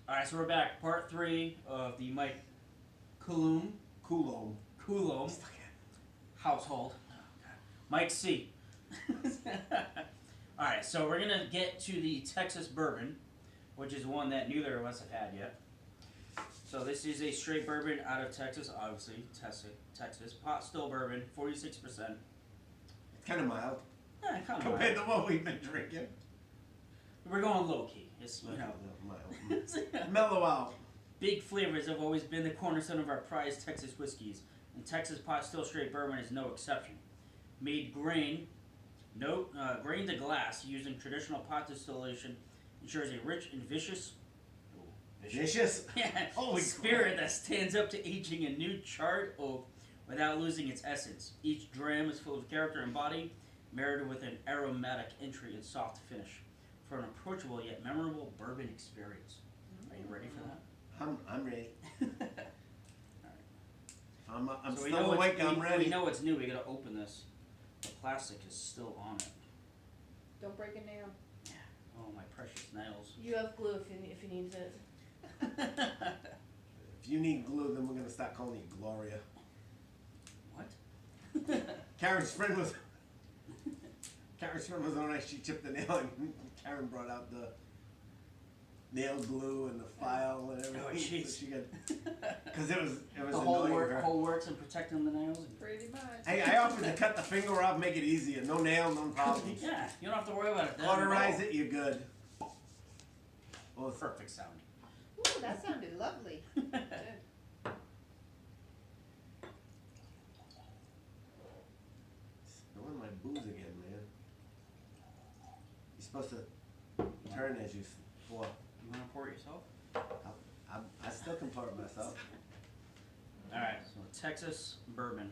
Alright, so we're back. Part 3 of the Mike Coulombe household. Oh, God. Mike C. Alright, so we're going to get to the Texas Bourbon, which is one that neither of us have had yet. So this is a straight bourbon out of Texas, obviously. Texas. Pot still bourbon, 46%. It's kind of mild. Yeah, kind of compared to what we've been drinking. We're going low key. It's, you know, mild. Mellow out. Big flavors have always been the cornerstone of our prized Texas whiskeys, and Texas Pot Still Straight Bourbon is no exception. Made grain to glass using traditional pot distillation ensures a rich and vicious Yeah. spirit that stands up to aging in new charred oak without losing its essence. Each dram is full of character and body, marinated with an aromatic entry and soft finish for an approachable yet memorable bourbon experience. Are you ready for that? I'm ready. Alright. I'm so still awake, I'm ready. We know it's new, we gotta open this. The plastic is still on it. Don't break a nail. Oh, my precious nails. You have glue if you need it. If you need glue, then we're gonna start calling you Gloria. What? Caryn's friend was on ice. She chipped the nail, and Caryn brought out the nail glue and the file and everything. Oh, jeez. So she got because it was The whole, annoying her. whole works in protecting the nails. Pretty much. Hey, I offered to cut the finger off, make it easier. No nail, no problem. Yeah, you don't have to worry about it. Cauterize it, you're good. Well, it's perfect sound. Ooh, that sounded lovely. Good. Spilling my booze again, man. You're supposed to turn as you pour. You want to pour it yourself? I still can pour it myself. Alright, so Texas Bourbon.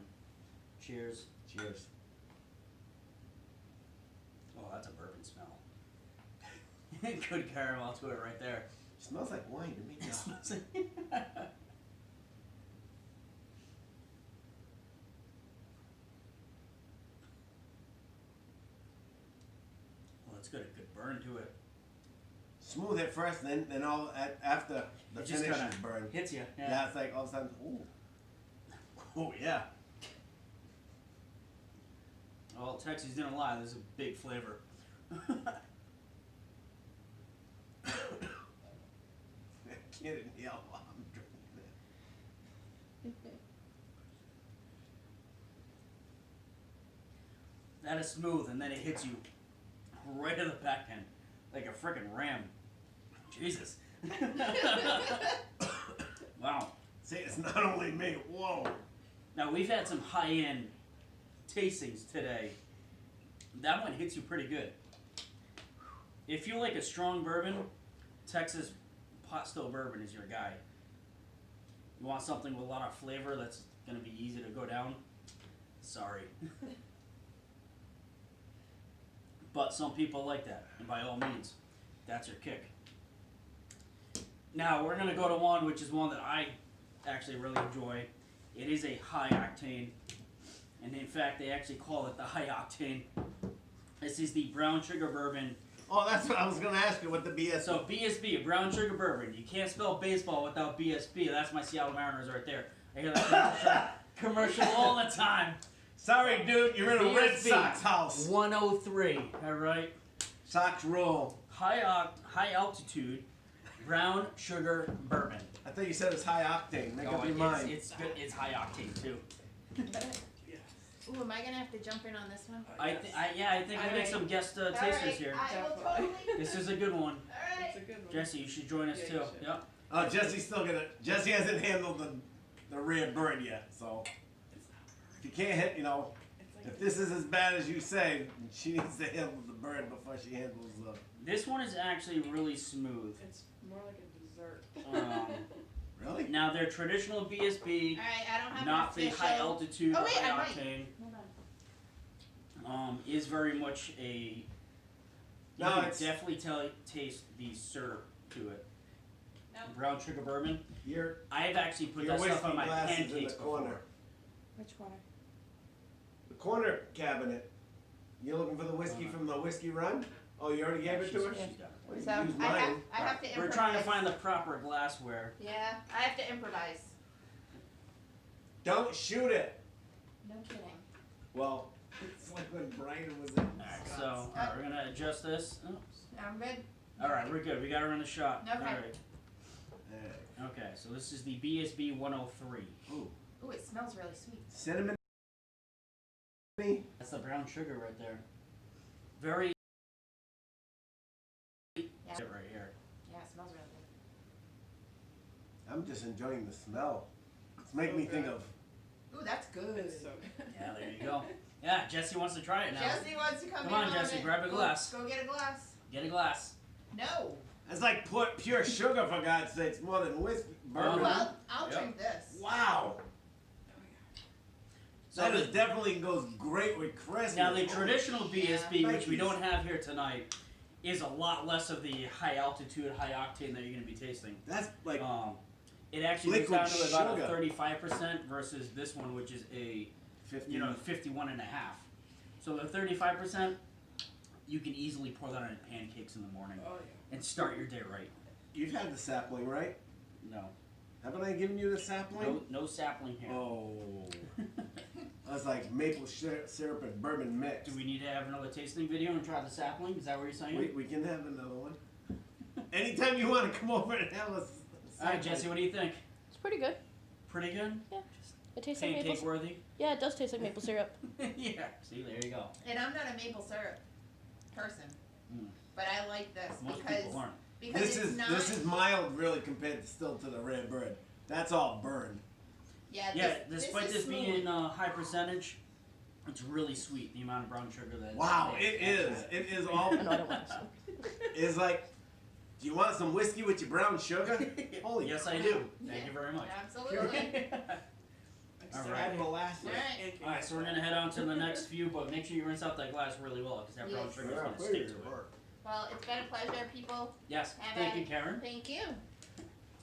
Cheers. Cheers. Oh, that's a bourbon smell. Good caramel to it right there. Smells like wine to me. Well, it's got a good burn to it. Smooth at first, then after the It just finish kinda is burned. hits you. Yeah, it's like all of a sudden, ooh. Oh yeah. Well, Texas didn't lie. There's a big flavor. I can't inhale while I'm drinking it. That is smooth, and then it hits you right in the back end, like a freaking ram. Jesus. Wow. See, it's not only me. Whoa. Now, we've had some high-end tastings today. That one hits you pretty good. If you like a strong bourbon, Texas Pot Still Bourbon is your guy. You want something with a lot of flavor that's going to be easy to go down? Sorry. But some people like that, and by all means, that's your kick. Now, we're going to go to one which is one that I actually really enjoy. It is a high octane, and in fact, they actually call it the high octane. This is the brown sugar bourbon. Oh, that's what I was going to ask you, what the BS. So BSB, brown sugar bourbon. You can't spell baseball without BSB. That's my Seattle Mariners right there. I hear that commercial all the time. Sorry, dude, you're in a Red BSB, Sox house. 103. All right. Sox roll. High altitude, brown sugar bourbon. I thought you said it's high octane. Make up your mind. It's good. It's high octane too. Ooh, am I gonna have to jump in on this one? I think we need some guest tasters here. I will totally. This is a good one. Alright. It's a good one. Jesse, you should join us Yeah, too. you should. Yep. Oh, Jesse hasn't handled the red bird yet, so if you can't hit, It's like if this is as bad as you say, she needs to handle the bird before she handles the. This one is actually really smooth. it's more like a dessert. Really? Now their traditional BSB, Alright, I don't have not an the high official- altitude, Oh, wait, high I might. octane, Hold on. is very much a. You No, can it's- definitely taste the syrup to it. Nope. Brown sugar bourbon. Your I've actually put your that stuff whiskey on my glass is in pancakes the corner. before. Which one? The corner cabinet. You looking for the whiskey from the whiskey run? Oh, you already gave it to her? She's got it. Well, you So used I have, mine. I have to improvise. We're trying to find the proper glassware. Yeah, I have to improvise. Don't shoot it. No kidding. Well, it's like when Brian was in Alright, so alright, we're gonna adjust this. Oh. I'm good. Alright, we're good. We got her in the shot. Okay. Alright. Okay, so this is the BSB 103. Ooh, Ooh, it smells really sweet. cinnamon. That's the brown sugar right there. Very. Yeah. Right here. Yeah, it smells really good. I'm just enjoying the smell. It's making me think of. Ooh, that's good. It's so good. Yeah, there you go. Yeah, Jessie wants to try it now. Jessie wants to come Come in on, Jessie, it. grab a glass. Go get a glass. Get a glass. No. That's like pure sugar, for God's sakes, more than whiskey. Oh, Bourbon. Well, I'll Yep. drink this. Wow. So That the- is definitely goes great with Christmas. Now the traditional BSB, Yeah. which we don't have here tonight, is a lot less of the high altitude, high octane that you're going to be tasting. That's like It actually goes liquid down to about sugar. a 35% versus this one, which is a 50. 51 and a half. So the 35%, you can easily pour that on pancakes in the morning Oh yeah. and start your day right. You've had the sapling, right? No, Haven't I given you the sapling? no sapling here. Oh. That's like maple syrup and bourbon mix. Do we need to have another tasting video and try the sapling? Is that what you're saying? We can have another one. Anytime you want to come over and have a All right, Jesse, what do you think? It's pretty good. Pretty good. Yeah. It tastes like maple. Pancake worthy. Yeah, it does taste like maple syrup. Yeah. See, there you go. And I'm not a maple syrup person, Mm. but I like this Most because people aren't. it's not. This is mild, really, compared to still to the red bird. That's all burned. Yeah. Yeah, this despite is this smooth. being high percentage, it's really sweet. The amount of brown sugar that. Wow, they it add to is. It is all. I know I don't want some. It's like, do you want some whiskey with your brown sugar? Holy Yes, I crap. do. Thank you very much. Absolutely. All Add right. molasses. Alright. All right, so we're gonna head on to the next few, but make sure you rinse out that glass really well because that brown Yes. sugar is gonna stick to it. Well, it's been a pleasure, people. Yes, Have thank at you, it. Karen. Thank you,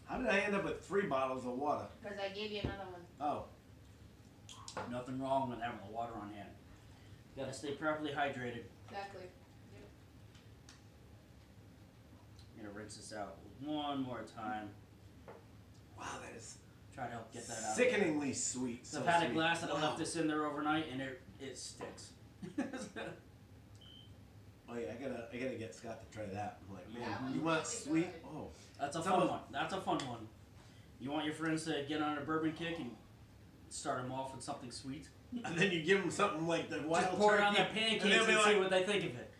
How did I end up with 3 bottles of water? because I gave you another one. Oh, Nothing wrong with having the water on hand. You gotta stay properly hydrated. Exactly. I'm gonna rinse this out one more time. wow, that is Try to help get that out. sickeningly sweet. So So I've had a sweet. glass that I Wow. left this in there overnight and it sticks. Oh yeah, I gotta get Scott to try that. I'm like, man, That one's you want really sweet? good. Oh, That's a Some fun of- one. That's a fun one. You want your friends to get on a bourbon kick and start them off with something sweet? and then you give them something like the wild Just pour it on turkey, their pancakes and they'll and, be see like, what they think of it.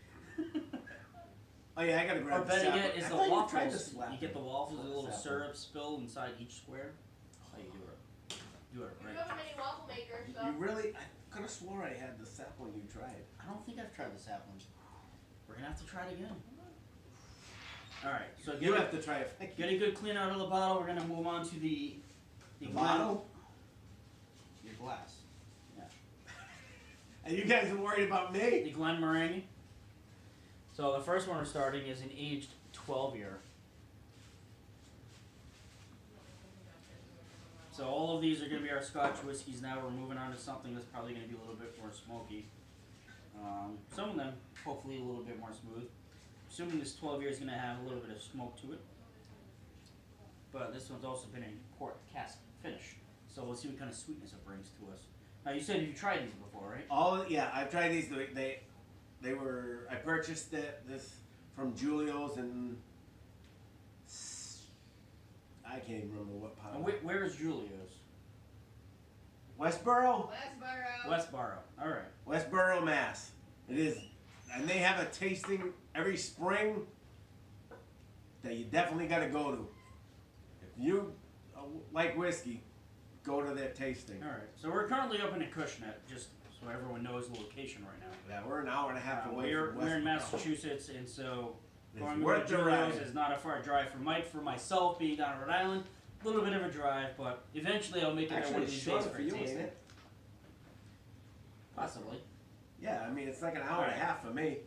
oh yeah, I gotta Or grab the better sapling. yet is I the thought you tried waffles. the slap. You get the waffles with a little Sapling. syrup spill inside each square. That's how you do it. Do it We right. don't have any waffle makers, so. You really? I could have swore I had the sapling you tried. I don't think I've tried the sapling. We're gonna have to try it again. Alright, so You have to try it. get a good clean out of the bottle. We're gonna move on to the bottle. Your glass. Yeah. And you guys are worried about me? The Glenmorangie. So the first one we're starting is an aged 12-year. So all of these are going to be our Scotch whiskeys now. We're moving on to something that's probably going to be a little bit more smoky. Some of them, hopefully, a little bit more smooth. Assuming this 12 year is going to have a little bit of smoke to it. But this one's also been a port cask finish. So we'll see what kind of sweetness it brings to us. Now you said you tried these before, right? Yeah, I've tried these. They were. I purchased this from Julio's and I can't even remember what part. And where is Julio's? Westboro, Westboro. Westboro. All right. Westboro, Mass. It is, and they have a tasting every spring that you definitely got to go to. If you like whiskey, go to their tasting. All right. So we're currently up in Acushnet, just so everyone knows the location right now. Yeah, we're an hour and a half away We're from Westboro. in Massachusetts, and so It's going worth to the Julio's ride. is not a far drive for Mike. For myself, being down in Rhode Island, a little bit of a drive, but eventually I'll make it there Actually, one it's of these shorter days for for a you, tasting. ain't it? Possibly. Yeah, I mean it's like an hour and a half for me.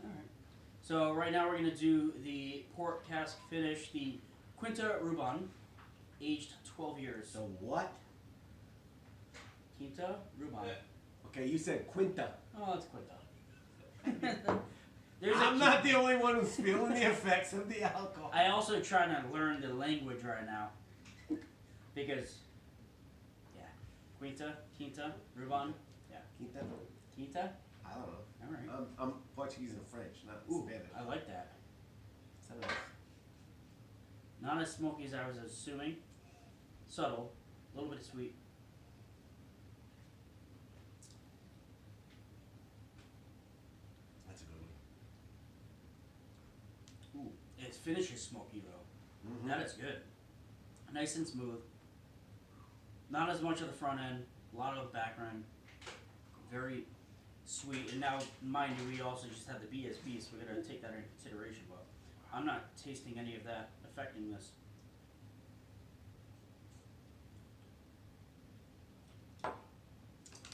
All right. So right now we're going to do the port cask finish, the Quinta Ruban, aged 12 years. So what? Quinta Ruban. Okay, you said Quinta. Oh, it's Quinta. I'm not the only one who's feeling the effects of the alcohol. I also trying to learn the language right now. Because, yeah. Quinta, Ruban. Yeah. Quinta? Quinta? I don't know. Alright. I'm Portuguese and French, not Ooh, Spanish. I like that. So nice. Not as smoky as I was assuming. Subtle. A little bit of sweet. That's a good one. Ooh, its finish is smoky though. Mm-hmm. That is good. Nice and smooth. Not as much of the front end. A lot of background. Very sweet. And now, mind you, we also just had the BSB, so we gotta take that into consideration. But I'm not tasting any of that affecting this.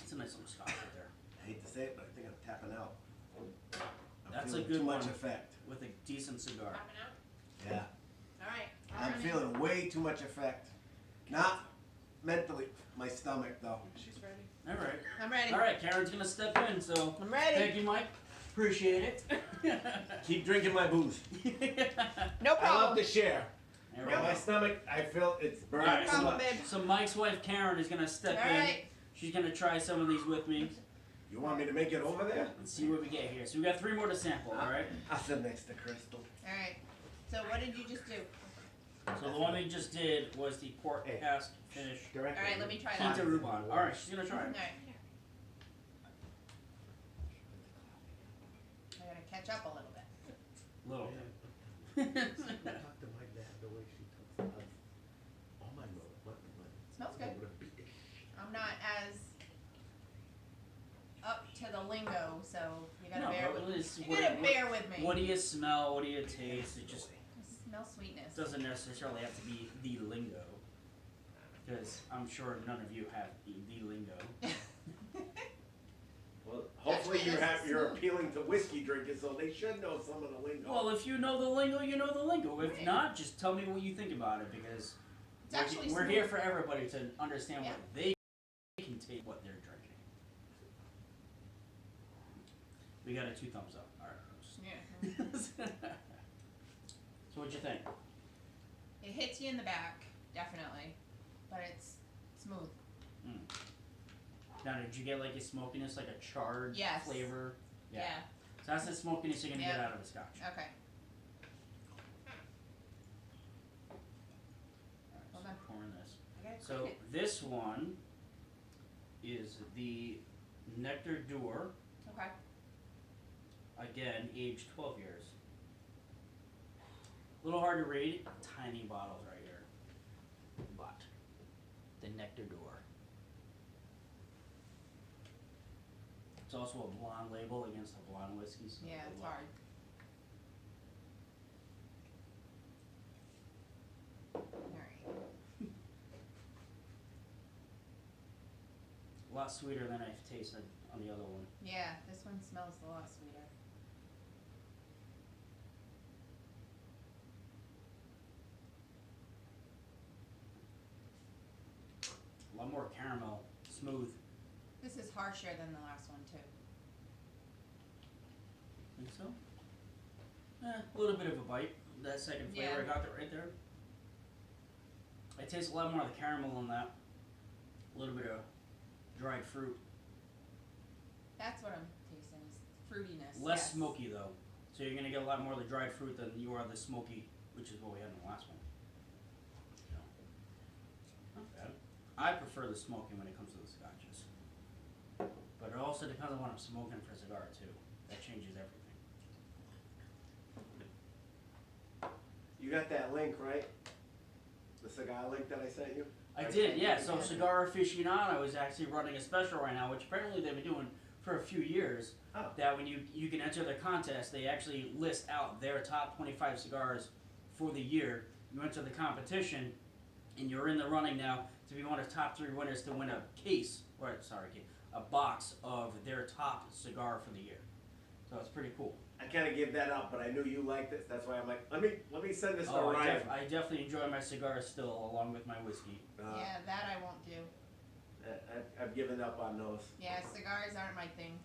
It's a nice little scotch right there. I hate to say it, but I think I'm tapping out. I'm That's a feeling good too much one. effect. With a decent cigar. Popping out? Yeah. Alright. I'm feeling way too much effect. Not mentally, my stomach though. She's ready. Alright. I'm ready. Alright, Karen's gonna step in, so I'm ready. thank you, Mike. Appreciate it. Keep drinking my booze. No I love problem. to share. There we But go. my stomach, I feel it's burning Alright, too problem, much. babe. So Mike's wife Karen is gonna step in. Alright. She's gonna try some of these with me You want me to make it over there? and see what we get here. So we got 3 more to sample, alright? I'll sit next to Crystal. Alright. So what did you just do? So the one we just did was the port Hey. cask finish. Alright, let me try that. Quinta Ruban. Alright, she's gonna try it. Alright. I gotta catch up a little bit. Little. Talk to my dad the way she talks to us. Oh my lord, Smells good. I'm not as up to the lingo, so you gotta bear with me. You gotta bear with me. What do you smell? What do you taste? It just Smell sweetness. doesn't necessarily have to be the lingo. Because I'm sure none of you have the lingo. Well, hopefully Actually, this is you're smooth. appealing to whiskey drinkers, so they should know some of the lingo. Well, if you know the lingo, you know the lingo. If not, just tell me what you think about it, because It's actually we're smooth. here for everybody to understand what they can take, what they're drinking. We got a 2 thumbs up. All right. Yeah. So what'd you think? It hits you in the back, definitely, but it's smooth. Now, did you get like a smokiness, like a charred Yes. flavor? Yeah. So that's the smokiness you're gonna get Yeah. out of the scotch. Okay. Alright, Hold so on. pouring this. I gotta So clean it. this one is the Nectar Dor, Okay. again aged 12 years. A little hard to read, tiny bottles right here, but the Nectar Dor. It's also a blonde label against a blonde whiskey. So Yeah, good it's luck. hard. Alright. A lot sweeter than I've tasted on the other one. Yeah, this one smells a lot sweeter. A lot more caramel, smooth. This is harsher than the last one too. Think so? A little bit of a bite. That second flavor, Yeah. I got that right there. I taste a lot more of the caramel in that. A little bit of dried fruit. That's what I'm tasting, is fruitiness. Less yes. smoky though. So you're gonna get a lot more of the dried fruit than you are the smoky, which is what we had in the last one. So, not bad. I prefer the smoky when it comes to the scotches. But it also depends on what I'm smoking for a cigar too. That changes everything. You got that link, right? The cigar link that I sent you? I did, yeah. So Yeah. Cigar Aficionado is actually running a special right now, which apparently they've been doing for a few years. Oh. That when you can enter the contest, they actually list out their top 25 cigars for the year. You enter the competition, and you're in the running now to be one of the top 3 winners to win a a box of their top cigar for the year. So it's pretty cool. I kind of gave that up, but I knew you liked this. That's why I'm like, let me send this to Oh, Ryan. I definitely enjoy my cigars still, along with my whiskey. Yeah, that I won't do. I've given up on those. Yeah, cigars aren't my thing.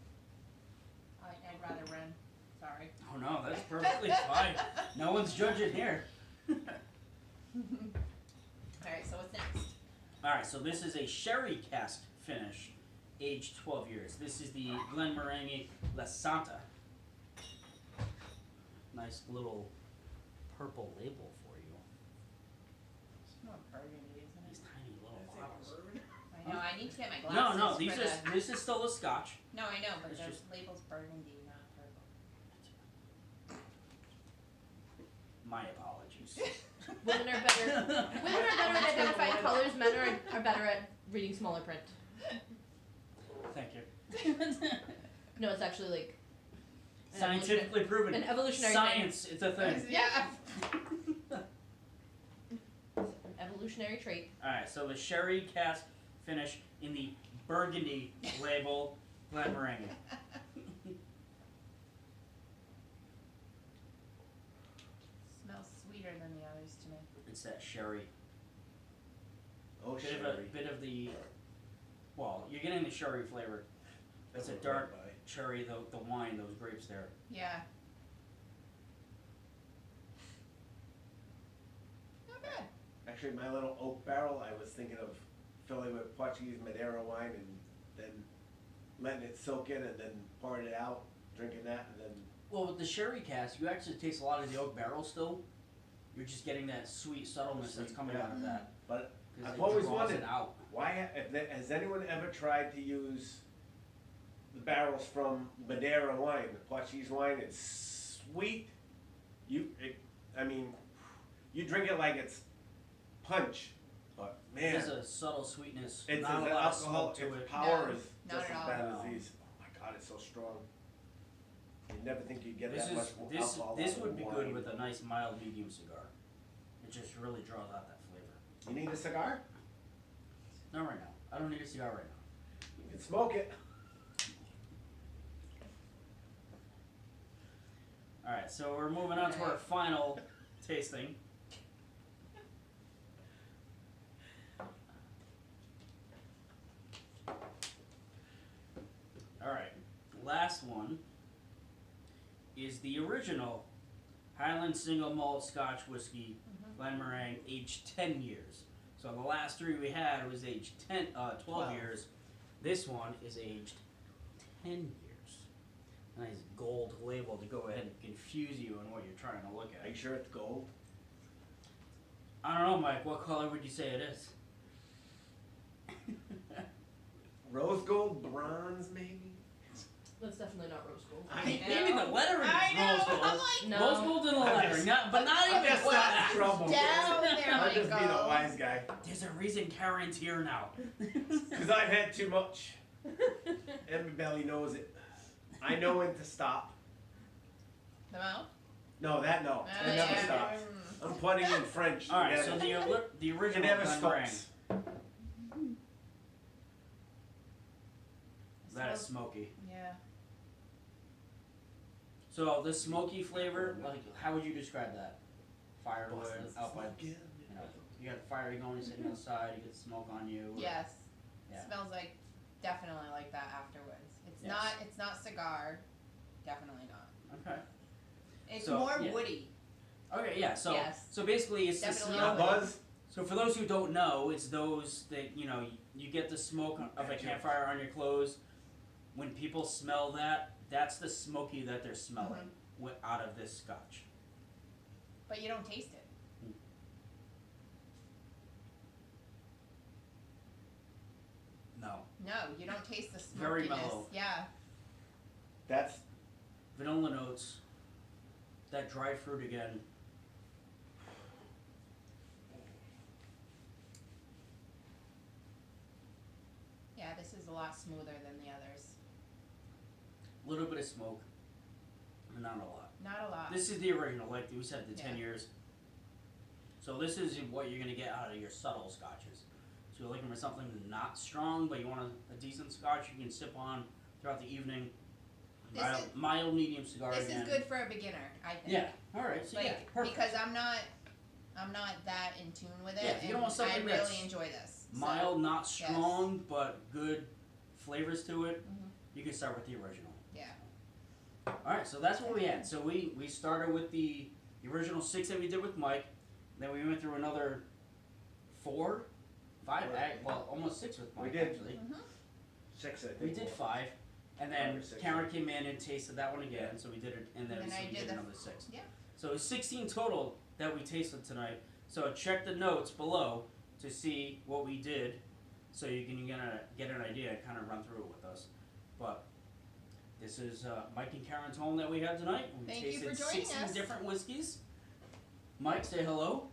I'd rather run. Sorry. Oh no, that's perfectly fine. No one's judging here. Alright, so what's next? Alright, so this is a sherry cask finish, aged 12 years. This is the Glenmorangie Lasanta. Nice little purple label for you. It's more burgundy, isn't These it? tiny little Is it bottles. rude? I know, I need to get my No, glasses no, these for are, the... this is still a scotch. No, I know, but It's the just- label's burgundy, not purple. My apologies. Women are better. Women are better at identifying colors. Men are better at reading smaller print. Thank you. No, it's actually like an Scientifically proven. an evolutionary Science, it's a thing. Yeah. evolutionary trait. Alright, so the sherry cask finish in the burgundy label Glenmorangie. Smells sweeter than the others to me. It's that sherry. Oh, Bit sherry. of a bit of the, well, you're getting the sherry flavor. It's a That's dark right cherry, the wine, those grapes there. Yeah. Not bad. by. Actually, my little oak barrel, I was thinking of filling with Portuguese Madeira wine and then letting it soak in and then pouring it out, drinking that, and then Well, with the sherry cask, you actually taste a lot of the oak barrel still. You're just getting that sweet subtleness that's Sweet, coming yeah. out of that. But 'Cause I've it always draws wondered it out. why has anyone ever tried to use the barrels from Madeira wine, the Portuguese wine? It's sweet. I mean, you drink it like it's punch, but man, There's a subtle sweetness, it's not a an lot of alcohol. smoke to Its it. power No, is not just at as all. bad No. as these. Oh my god, it's so strong. You'd never think you'd get This that is much this alcohol. this out of would be wine. good with a nice mild medium cigar. It just really draws out that flavor. You need a cigar? Not right now. I don't need a cigar right now. You can smoke it. Alright, so we're moving on to our final tasting. Alright, last one is the original Highland Single Malt Scotch Whiskey Glenmorangie, aged 10 years. So the last three we had was aged 12 12. years. This one is aged 10 years. Nice gold label to go ahead and confuse you on what you're trying to look Are you at. sure it's gold? I don't know, Mike. What color would you say it is? Rose gold, bronze, maybe? That's definitely not rose gold. Maybe the lettering I is know. rose gold. I'm like, No. Rose gold in the I'm lettering, just- but not I'm even just quite starting that. trouble. down there, I'll just be the Michael. wise guy. There's a reason Caryn's here now. Because I've had too much. Everybody knows it. I know when to stop. The mouth? No, that no. It never stops. I'm putting in French. All right, It so never- the it original never Glenmorangie. stops. That is smoky. Yeah. So the smoky flavor, like, how would you describe that? Firewood out by, you know, you got fire going, sitting outside, you get smoke on you. Yes. Yeah. Smells like definitely like that afterwards. It's Yes. not cigar. Definitely not. Okay. It's So, more yeah. woody. Okay, yeah. So Yes. so basically, it's the Definitely smell. Now, Buzz, So for those who don't know, it's those that you get the smoke of a campfire on your clothes. When people smell that, that's the smoky that they're smelling out of this scotch. But you don't taste it. No. No, you don't taste the smokiness. Very mellow. Yeah. that's Vanilla notes. That dried fruit again. Yeah, this is a lot smoother than the others. A little bit of smoke. But not a lot. Not a lot. This is the original, like we said, the 10 Yeah. years. So this is what you're going to get out of your subtle scotches. So you're looking for something not strong, but you want a decent scotch you can sip on throughout the evening. This Mild, medium cigar This again. is good for a beginner, I think. Yeah. All right. So Like, yeah, perfect. because I'm not that in tune with it, Yeah, if you don't and want something I really that's enjoy this. So, mild, not strong, but good flavors to it. Mhm. You can start with the original. Yeah. Alright, so that's what we had. So we started with the original 6 that we did with Mike. Then we went through another 4, 5, well, almost 6 with Mike, We did. actually. 6, I think. We did 5. And then 5 or 6, Caryn came in and tasted that one again, so we did it, and then And so I we did did the- another 6. yeah. So it was 16 total that we tasted tonight. So check the notes below to see what we did, so you can get an idea and kind of run through it with us. But this is Mike and Caryn's home that we had tonight. We Thank you tasted for joining 16 us. different whiskeys. Mike, say hello.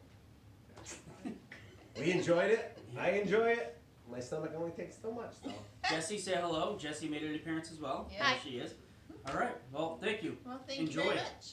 We enjoyed it. I enjoy it. My stomach only takes so much, though. Jesse, say hello. Jesse made an appearance as well. Yeah. There she is. All right. Well, thank you. Well, thank Enjoy you very it. much.